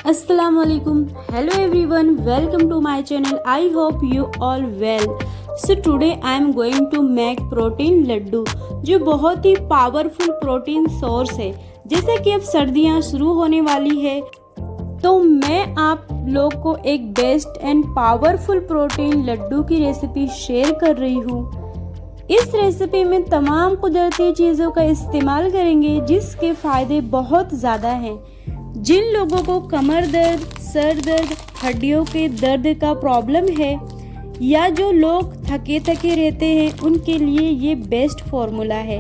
Assalamu alaikum. Hello everyone. Welcome to my channel. I hope you all well. So today I am going to make protein Laddu जो बहुत ही powerful protein source है। जैसे कि अब सर्दियाँ शुरू होने वाली है तो मैं आप लोग को एक best and powerful protein laddu की रेसिपी शेयर कर रही हूँ। इस रेसिपी में तमाम कुदरती चीज़ों का इस्तेमाल करेंगे जिसके फ़ायदे बहुत ज़्यादा हैं। जिन लोगों को कमर दर्द, सर दर्द, हड्डियों के दर्द का प्रॉब्लम है या जो लोग थके थके रहते हैं उनके लिए ये बेस्ट फॉर्मूला है।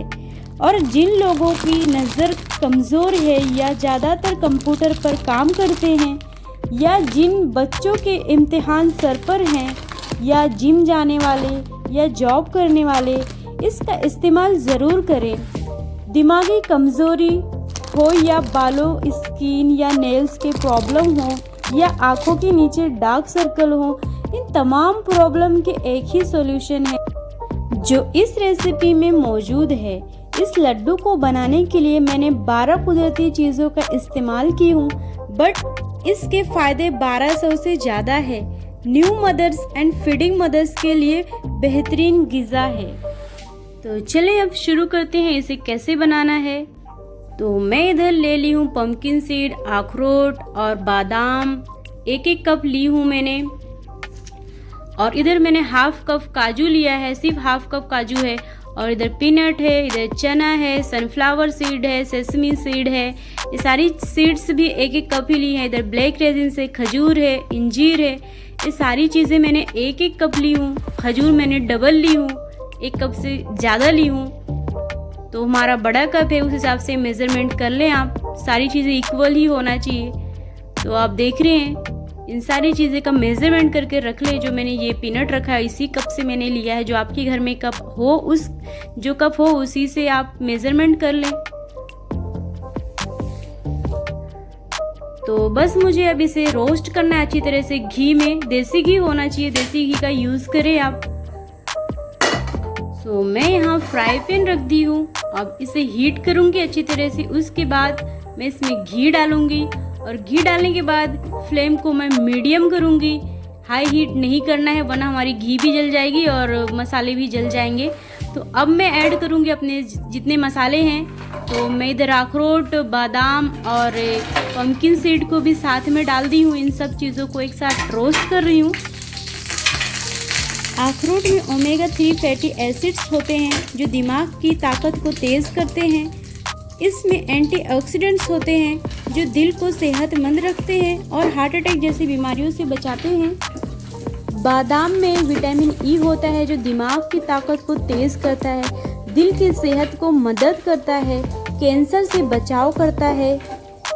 और जिन लोगों की नज़र कमज़ोर है या ज़्यादातर कंप्यूटर पर काम करते हैं या जिन बच्चों के इम्तिहान सर पर हैं या जिम जाने वाले या जॉब करने वाले इसका इस्तेमाल ज़रूर करें। दिमागी कमज़ोरी हो या बालों, स्किन या नेल्स के प्रॉब्लम हो या आँखों के नीचे डार्क सर्कल हो, इन तमाम प्रॉब्लम के एक ही सॉल्यूशन है जो इस रेसिपी में मौजूद है। इस लड्डू को बनाने के लिए मैंने 12 कुदरती चीज़ों का इस्तेमाल की हूँ, बट इसके फ़ायदे 1200 से ज़्यादा है। New mothers and feeding mother's के लिए बेहतरीन गिज़ा है। तो चलें अब शुरू करते हैं इसे कैसे बनाना है। तो मैं इधर ले ली हूँ पम्पकिन सीड, अखरोट और बादाम, एक एक कप ली हूँ मैंने। और इधर मैंने हाफ कप काजू लिया है, सिर्फ हाफ कप काजू है। और इधर पीनट है, इधर चना है, सनफ्लावर सीड है, सेसमी सीड है। ये सारी सीड्स भी एक एक कप ही ली है। इधर ब्लैक रेजिन है, खजूर है, इंजीर है। ये सारी चीज़ें मैंने एक एक कप ली हूँ। खजूर मैंने डबल ली हूँ, एक कप से ज़्यादा ली हूँ। तो हमारा बड़ा कप है, उस हिसाब से मेज़रमेंट कर लें आप। सारी चीज़ें इक्वल ही होना चाहिए। तो आप देख रहे हैं इन सारी चीज़ें का मेज़रमेंट करके रख लें। जो मैंने ये पीनट रखा है इसी कप से मैंने लिया है। जो आपके घर में कप हो, उस जो कप हो उसी से आप मेज़रमेंट कर लें। तो बस मुझे अब इसे रोस्ट करना है अच्छी तरह से घी में। देसी घी होना चाहिए, देसी घी का यूज़ करें आप। तो मैं यहाँ फ्राई पैन रख दी हूँ। अब इसे हीट करूँगी अच्छी तरह से। उसके बाद मैं इसमें घी डालूँगी और घी डालने के बाद फ्लेम को मैं मीडियम करूँगी। हाई हीट नहीं करना है वरना हमारी घी भी जल जाएगी और मसाले भी जल जाएंगे। तो अब मैं ऐड करूँगी अपने जितने मसाले हैं। तो मैं इधर अखरोट, बादाम और पम्पकिन सीड को भी साथ में डाल दी हूँ। इन सब चीज़ों को एक साथ रोस्ट कर रही हूँ। अखरोट में ओमेगा 3 फैटी एसिड्स होते हैं जो दिमाग की ताकत को तेज़ करते हैं। इसमें एंटीऑक्सीडेंट्स होते हैं जो दिल को सेहतमंद रखते हैं और हार्ट अटैक जैसी बीमारियों से बचाते हैं। बादाम में विटामिन ई होता है जो दिमाग की ताकत को तेज़ करता है, दिल की सेहत को मदद करता है, कैंसर से बचाव करता है,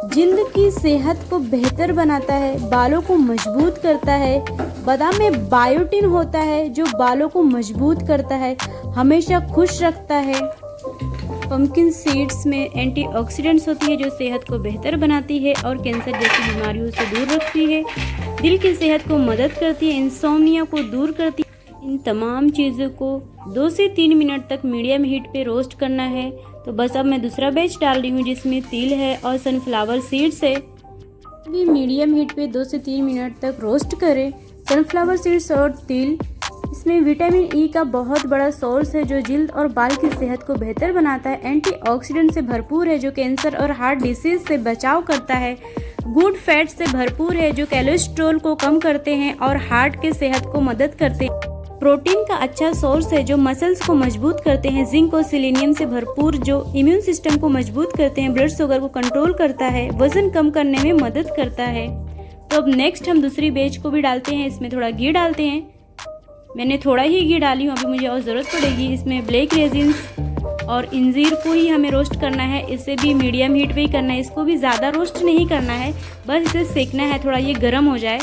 जिल्द की सेहत को बेहतर बनाता है, बालों को मजबूत करता है। बादाम में बायोटिन होता है जो बालों को मजबूत करता है, हमेशा खुश रखता है। पम्पकिन सीड्स में एंटीऑक्सीडेंट्स होती है जो सेहत को बेहतर बनाती है और कैंसर जैसी बीमारियों से दूर रखती है, दिल की सेहत को मदद करती है, इंसोम्निया को दूर करती है। इन तमाम चीज़ों को 2 से 3 मिनट तक मीडियम हीट पे रोस्ट करना है। तो बस अब मैं दूसरा बैच डाल रही हूँ जिसमें तिल है और सनफ्लावर सीड्स है। भी मीडियम हीट पे 2 से 3 मिनट तक रोस्ट करें। सनफ्लावर सीड्स और तिल, इसमें विटामिन ई का बहुत बड़ा सोर्स है जो जिल्द और बाल की सेहत को बेहतर बनाता है। एंटीऑक्सीडेंट से भरपूर है जो कैंसर और हार्ट डिसीज से बचाव करता है। गुड फैट से भरपूर है जो कोलेस्ट्रॉल को कम करते हैं और हार्ट के सेहत को मदद करते हैं। प्रोटीन का अच्छा सोर्स है जो मसल्स को मजबूत करते हैं। जिंक और सेलेनियम से भरपूर जो इम्यून सिस्टम को मजबूत करते हैं, ब्लड शुगर को कंट्रोल करता है, वजन कम करने में मदद करता है। तो अब नेक्स्ट हम दूसरी बैच को भी डालते हैं। इसमें थोड़ा घी डालते हैं। मैंने थोड़ा ही घी डाली हूँ, अभी मुझे और ज़रूरत पड़ेगी। इसमें ब्लैक रेजिन्स और इंजीर को ही हमें रोस्ट करना है। इसे भी मीडियम हीट पे ही करना है, इसको भी ज़्यादा रोस्ट नहीं करना है, बस इसे सेकना है, थोड़ा ये गर्म हो जाए,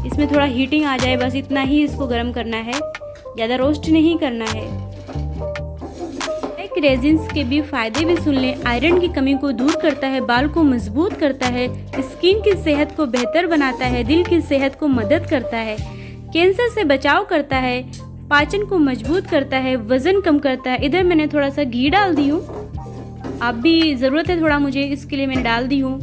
इसमें थोड़ा हीटिंग आ जाए, बस इतना ही इसको गर्म करना है, ज़्यादा रोस्ट नहीं करना है। ब्लैक रेजिन्स के भी फ़ायदे भी सुन लें। आयरन की कमी को दूर करता है, बाल को मजबूत करता है, स्किन की सेहत को बेहतर बनाता है, दिल की सेहत को मदद करता है, कैंसर से बचाव करता है, पाचन को मजबूत करता है, वजन कम करता है। इधर मैंने थोड़ा सा घी डाल दी हूँ, आप भी ज़रूरत है थोड़ा मुझे, इसके लिए मैंने डाल दी हूँ।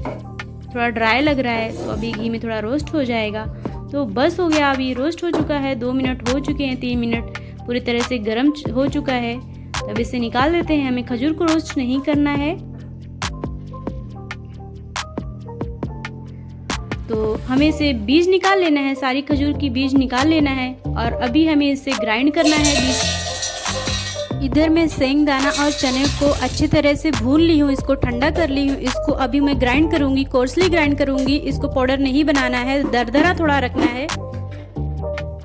थोड़ा ड्राई लग रहा है, तो अभी घी में थोड़ा रोस्ट हो जाएगा। तो बस हो गया, अभी रोस्ट हो चुका है, 2 मिनट हो चुके हैं, 3 मिनट पूरी तरह से गर्म हो चुका है। तब इसे निकाल देते हैं। हमें खजूर को रोस्ट नहीं करना है, तो हमें इसे बीज निकाल लेना है, सारी खजूर की बीज निकाल लेना है। और अभी हमें इसे ग्राइंड करना है बीज। इधर मैं सेंग दाना और चने को अच्छी तरह से भून ली हूँ, इसको ठंडा कर ली हूँ। इसको अभी मैं ग्राइंड करूँगी, कोर्सली ग्राइंड करूँगी। इसको पाउडर नहीं बनाना है, दरदरा थोड़ा रखना है।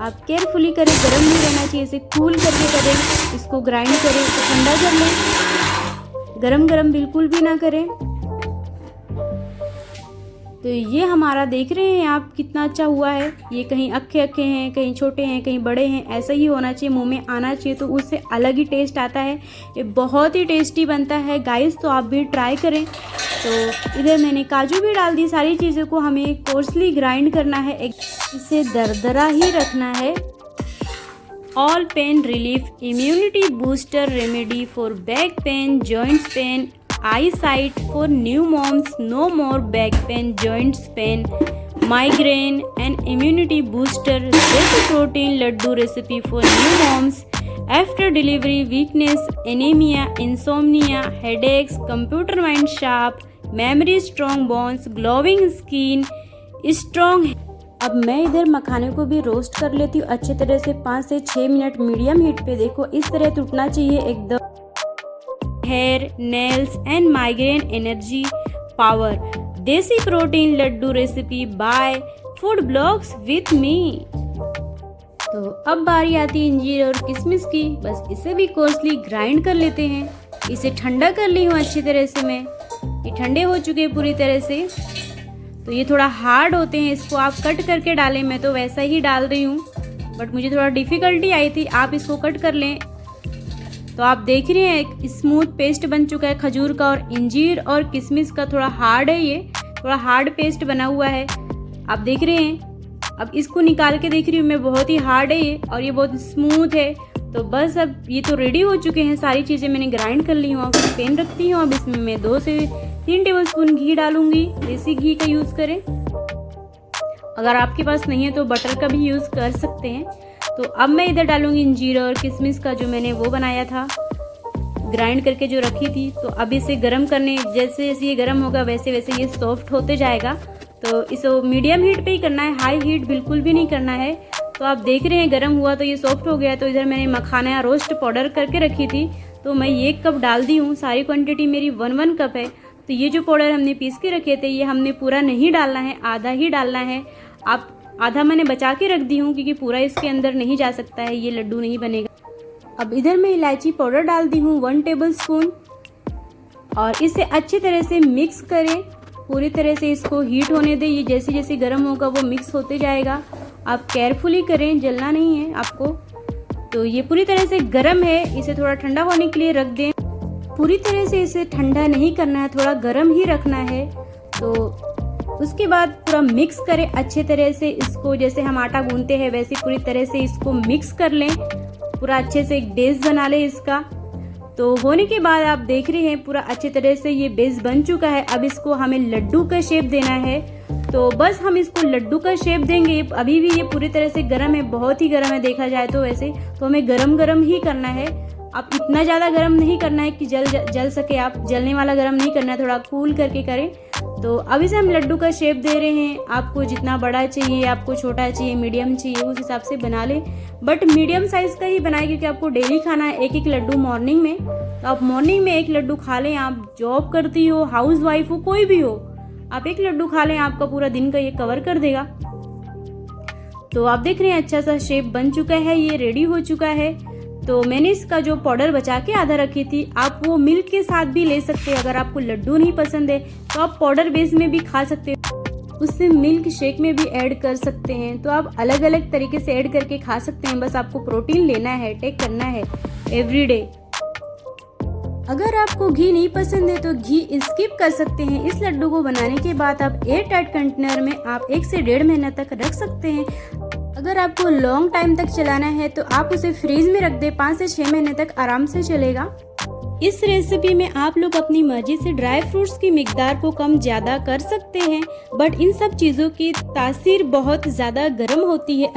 आप केयरफुली करें, गर्म नहीं रहना चाहिए, इसे कूल करके करें। इसको ग्राइंड करें, तो ठंडा कर लें, गरम गरम बिल्कुल भी ना करें। तो ये हमारा देख रहे हैं आप कितना अच्छा हुआ है। ये कहीं अक्खे अक्खे हैं, कहीं छोटे हैं, कहीं बड़े हैं, ऐसा ही होना चाहिए, मुंह में आना चाहिए, तो उससे अलग ही टेस्ट आता है। ये बहुत ही टेस्टी बनता है गाइस, तो आप भी ट्राई करें। तो इधर मैंने काजू भी डाल दी। सारी चीज़ों को हमें कोर्सली ग्राइंड करना है, इसे दरदरा ही रखना है। All pain relief immunity booster remedy for back pain, joints pain, eyesight for new moms, no more back pain, joints pain, migraine and immunity booster. This protein laddu recipe for new moms after delivery, weakness, anemia, insomnia, headaches, computer mind sharp, memory, strong bones, glowing skin, strong। अब मैं इधर मखाने को भी roast कर लेती हूँ अच्छी तरह से, 5 से 6 मिनट मीडियम हीट पे। देखो इस तरह टूटना चाहिए एकदम। Hair, nails and migraine energy power, desi protein laddu recipe by food blogs with me. तो अब बारी आती है अंजीर और किशमिश की। बस इसे भी कोर्सली ग्राइंड कर लेते हैं। इसे ठंडा कर ली हूँ अच्छी तरह से मैं, ये ठंडे हो चुके हैं पूरी तरह से। तो ये थोड़ा हार्ड होते हैं, इसको आप कट करके डालें। मैं तो वैसा ही डाल रही हूँ, बट मुझे थोड़ा डिफ़िकल्टी आई थी, आप इसको कट कर लें। तो आप देख रहे हैं एक स्मूथ पेस्ट बन चुका है खजूर का, और इंजीर और किशमिश का थोड़ा हार्ड है, ये थोड़ा हार्ड पेस्ट बना हुआ है, आप देख रहे हैं। अब इसको निकाल के देख रही हूँ मैं, बहुत ही हार्ड है ये, और ये बहुत स्मूथ है। तो बस अब ये तो रेडी हो चुके हैं, सारी चीज़ें मैंने ग्राइंड कर ली हूँ। अब पैन रखती हूँ, अब इसमें मैं 2 से 3 टेबलस्पून घी डालूंगी। देसी घी का यूज़ करें, अगर आपके पास नहीं है तो बटर का भी यूज़ कर सकते हैं। तो अब मैं इधर डालूंगी इंजीर और किशमिश का, जो मैंने वो बनाया था ग्राइंड करके जो रखी थी। तो अब इसे गर्म करने, जैसे जैसे ये गर्म होगा वैसे वैसे ये सॉफ्ट होते जाएगा। तो इसे मीडियम हीट पे ही करना है, हाई हीट बिल्कुल भी नहीं करना है। तो आप देख रहे हैं गर्म हुआ तो ये सॉफ्ट हो गया। तो इधर मैंने मखाना रोस्ट पाउडर करके रखी थी, तो मैं 1 कप डाल दी हूँ। सारी क्वांटिटी मेरी 1 कप है। तो ये जो पाउडर हमने पीस के रखे थे, ये हमने पूरा नहीं डालना है, आधा ही डालना है। आप आधा मैंने बचा के रख दी हूँ, क्योंकि पूरा इसके अंदर नहीं जा सकता है, ये लड्डू नहीं बनेगा। अब इधर मैं इलायची पाउडर डाल दी हूँ 1 टेबलस्पून, और इसे अच्छी तरह से मिक्स करें। पूरी तरह से इसको हीट होने दें, ये जैसे जैसे गर्म होगा वो मिक्स होते जाएगा। आप केयरफुली करें, जलना नहीं है आपको। तो ये पूरी तरह से गर्म है, इसे थोड़ा ठंडा होने के लिए रख दें। पूरी तरह से इसे ठंडा नहीं करना है, थोड़ा गर्म ही रखना है। तो उसके बाद पूरा मिक्स करें अच्छे तरह से इसको, जैसे हम आटा गूंथते हैं वैसे पूरी तरह से इसको मिक्स कर लें, पूरा अच्छे से एक बेस बना लें इसका। तो होने के बाद आप देख रहे हैं पूरा अच्छे तरह से ये बेस बन चुका है। अब इसको हमें लड्डू का शेप देना है, तो बस हम इसको लड्डू का शेप देंगे। अभी भी ये पूरी तरह से गर्म है, बहुत ही गर्म है देखा जाए तो वैसे, तो हमें गरम गरम ही करना है। आप इतना ज़्यादा गर्म नहीं करना है कि जल सके, आप जलने वाला गर्म नहीं करना है, थोड़ा कूल करके करें। तो अब इसे हम लड्डू का शेप दे रहे हैं। आपको जितना बड़ा चाहिए, आपको छोटा चाहिए, मीडियम चाहिए, उस हिसाब से बना लें, बट मीडियम साइज़ का ही बनाएं, क्योंकि आपको डेली खाना है 1-1 लड्डू मॉर्निंग में। तो आप मॉर्निंग में 1 लड्डू खा लें। आप जॉब करती हो, हाउस वाइफ हो, कोई भी हो, आप 1 लड्डू खा लें, आपका पूरा दिन का ये कवर कर देगा। तो आप देख रहे हैं अच्छा सा शेप बन चुका है, ये रेडी हो चुका है। तो मैंने इसका जो पाउडर बचा के आधा रखी थी, आप वो मिल्क के साथ भी ले सकते हैं। अगर आपको लड्डू नहीं पसंद है तो आप पाउडर बेस में भी खा सकते हैं, उससे मिल्क शेक में भी ऐड कर सकते हैं। तो आप अलग अलग तरीके से ऐड करके खा सकते हैं। बस आपको प्रोटीन लेना है, टेक करना है एवरीडे। अगर आपको घी नहीं पसंद है तो घी स्किप कर सकते हैं। इस लड्डू को बनाने के बाद आप एयर टाइट कंटेनर में आप 1 से 1.5 महीना तक रख सकते हैं। अगर आपको लॉन्ग टाइम तक चलाना है तो आप उसे फ्रीज में रख दें, 5 से 6 महीने तक आराम से चलेगा। इस रेसिपी में आप लोग अपनी मर्जी से ड्राई फ्रूट्स की मिकदार को कम ज़्यादा कर सकते हैं, बट इन सब चीज़ों की तासीर बहुत ज़्यादा गर्म होती है।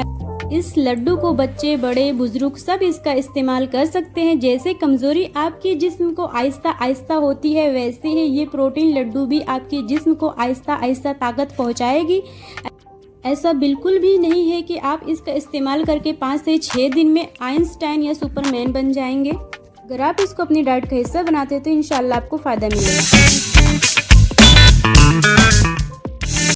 इस लड्डू को बच्चे, बड़े, बुजुर्ग सब इसका इस्तेमाल कर सकते हैं। जैसे कमज़ोरी आपके जिस्म को आहिस्ता आहिस्ता होती है, वैसे ही ये प्रोटीन लड्डू भी आपके जिस्म को आहिस्ता आहिस्ता ताकत पहुँचाएगी। ऐसा बिल्कुल भी नहीं है कि आप इसका इस्तेमाल करके 5 से 6 दिन में आइंस्टाइन या सुपरमैन बन जाएंगे। अगर आप इसको अपनी डाइट का हिस्सा बनाते हैं तो इंशाल्लाह आपको फ़ायदा मिलेगा।